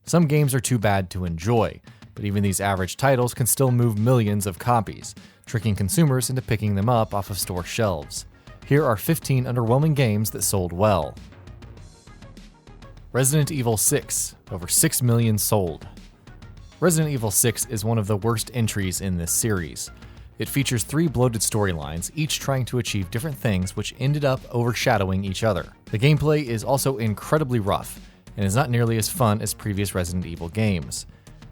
Some games are too bad to enjoy, but even these average titles can still move millions of copies, tricking consumers into picking them up off of store shelves. Here are 15 underwhelming games that sold well. Resident Evil 6, over 6 million sold. Resident Evil 6 is one of the worst entries in this series. It features 3 bloated storylines, each trying to achieve different things which ended up overshadowing each other. The gameplay is also incredibly rough, and is not nearly as fun as previous Resident Evil games.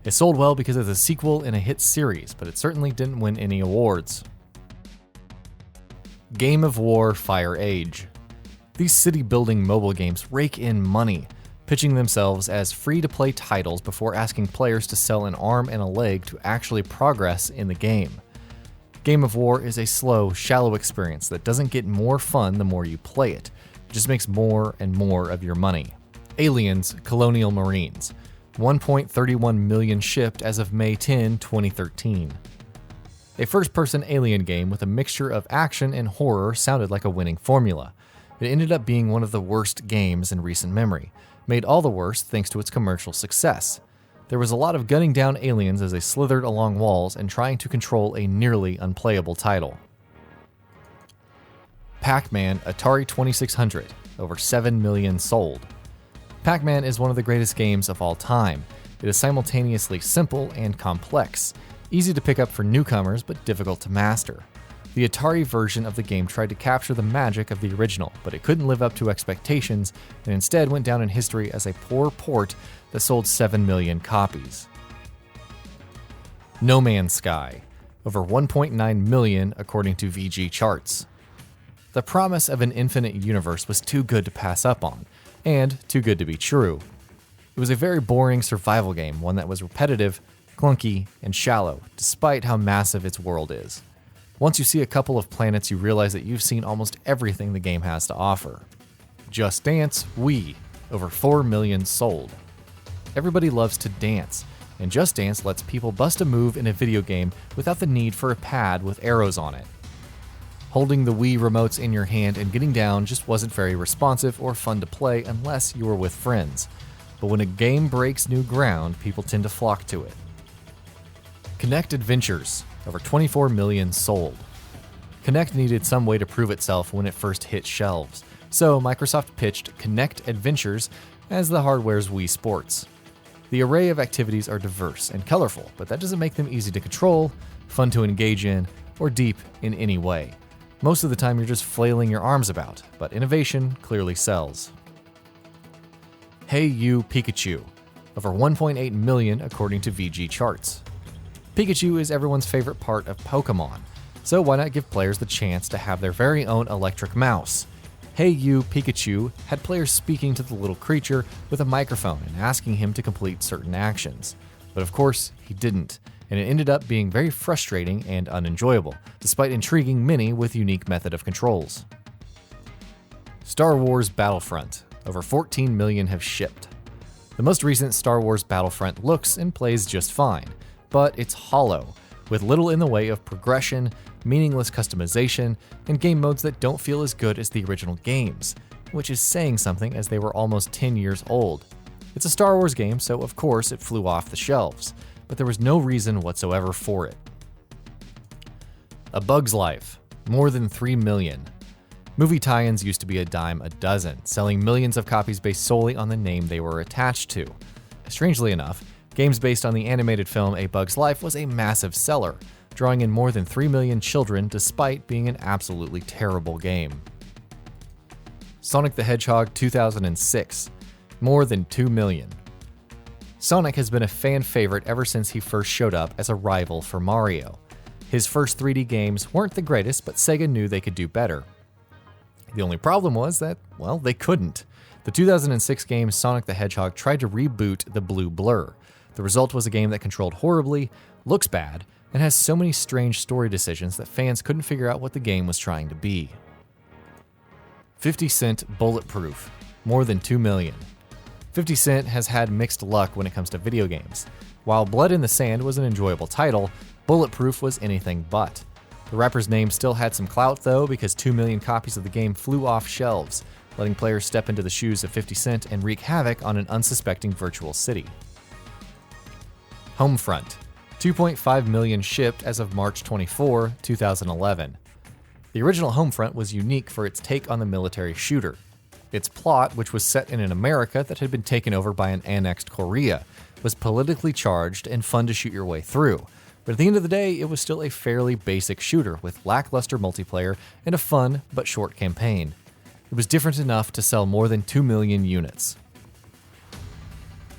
It sold well because it's a sequel in a hit series, but it certainly didn't win any awards. Game of War Fire Age. These city-building mobile games rake in money, pitching themselves as free-to-play titles before asking players to sell an arm and a leg to actually progress in the game. Game of War is a slow, shallow experience that doesn't get more fun the more you play it. It just makes more and more of your money. Aliens, Colonial Marines. 1.31 million shipped as of May 10, 2013. A first-person alien game with a mixture of action and horror sounded like a winning formula. It ended up being one of the worst games in recent memory, made all the worse thanks to its commercial success. There was a lot of gunning down aliens as they slithered along walls and trying to control a nearly unplayable title. Pac-Man Atari 2600, over 7 million sold. Pac-Man is one of the greatest games of all time. It is simultaneously simple and complex, easy to pick up for newcomers but difficult to master. The Atari version of the game tried to capture the magic of the original, but it couldn't live up to expectations and instead went down in history as a poor port that sold 7 million copies. No Man's Sky, over 1.9 million according to VG charts. The promise of an infinite universe was too good to pass up on, and too good to be true. It was a very boring survival game, one that was repetitive, clunky, and shallow, despite how massive its world is. Once you see a couple of planets, you realize that you've seen almost everything the game has to offer. Just Dance Wii, over 4 million sold. Everybody loves to dance, and Just Dance lets people bust a move in a video game without the need for a pad with arrows on it. Holding the Wii remotes in your hand and getting down just wasn't very responsive or fun to play unless you were with friends. But when a game breaks new ground, people tend to flock to it. Kinect Adventures, over 24 million sold. Kinect needed some way to prove itself when it first hit shelves, so Microsoft pitched Kinect Adventures as the hardware's Wii Sports. The array of activities are diverse and colorful, but that doesn't make them easy to control, fun to engage in, or deep in any way. Most of the time you're just flailing your arms about, but innovation clearly sells. Hey You Pikachu, over 1.8 million according to VG charts. Pikachu is everyone's favorite part of Pokemon, so why not give players the chance to have their very own electric mouse? Hey You Pikachu had players speaking to the little creature with a microphone and asking him to complete certain actions. But of course, he didn't, and it ended up being very frustrating and unenjoyable, despite intriguing many with unique method of controls. Star Wars Battlefront, over 14 million have shipped. The most recent Star Wars Battlefront looks and plays just fine, but it's hollow, with little in the way of progression, meaningless customization, and game modes that don't feel as good as the original games, which is saying something as they were almost 10 years old. It's a Star Wars game, so of course it flew off the shelves, but there was no reason whatsoever for it. A Bug's Life, more than 3 million. Movie tie-ins used to be a dime a dozen, selling millions of copies based solely on the name they were attached to. Strangely enough, games based on the animated film A Bug's Life was a massive seller, drawing in more than 3 million children despite being an absolutely terrible game. Sonic the Hedgehog 2006, more than 2 million. Sonic has been a fan favorite ever since he first showed up as a rival for Mario. His first 3D games weren't the greatest, but Sega knew they could do better. The only problem was that, well, they couldn't. The 2006 game Sonic the Hedgehog tried to reboot the Blue Blur. The result was a game that controlled horribly, looks bad, and has so many strange story decisions that fans couldn't figure out what the game was trying to be. 50 Cent Bulletproof, more than 2 million. 50 Cent has had mixed luck when it comes to video games. While Blood in the Sand was an enjoyable title, Bulletproof was anything but. The rapper's name still had some clout though, because 2 million copies of the game flew off shelves, letting players step into the shoes of 50 Cent and wreak havoc on an unsuspecting virtual city. Homefront, 2.5 million shipped as of March 24, 2011. The original Homefront was unique for its take on the military shooter. Its plot, which was set in an America that had been taken over by an annexed Korea, was politically charged and fun to shoot your way through. But at the end of the day, it was still a fairly basic shooter with lackluster multiplayer and a fun but short campaign. It was different enough to sell more than 2 million units.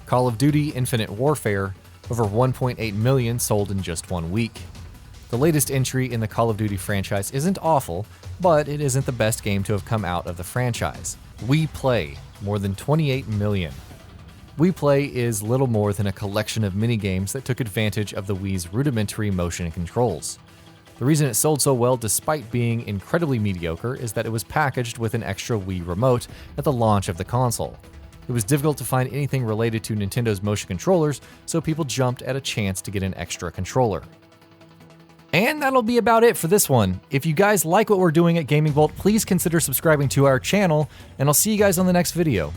Call of Duty Infinite Warfare, over 1.8 million sold in just 1 week. The latest entry in the Call of Duty franchise isn't awful, but it isn't the best game to have come out of the franchise. Wii Play, more than 28 million. Wii Play is little more than a collection of mini-games that took advantage of the Wii's rudimentary motion and controls. The reason it sold so well despite being incredibly mediocre is that it was packaged with an extra Wii remote at the launch of the console. It was difficult to find anything related to Nintendo's motion controllers, so people jumped at a chance to get an extra controller. And that'll be about it for this one. If you guys like what we're doing at GamingBolt, please consider subscribing to our channel, and I'll see you guys on the next video.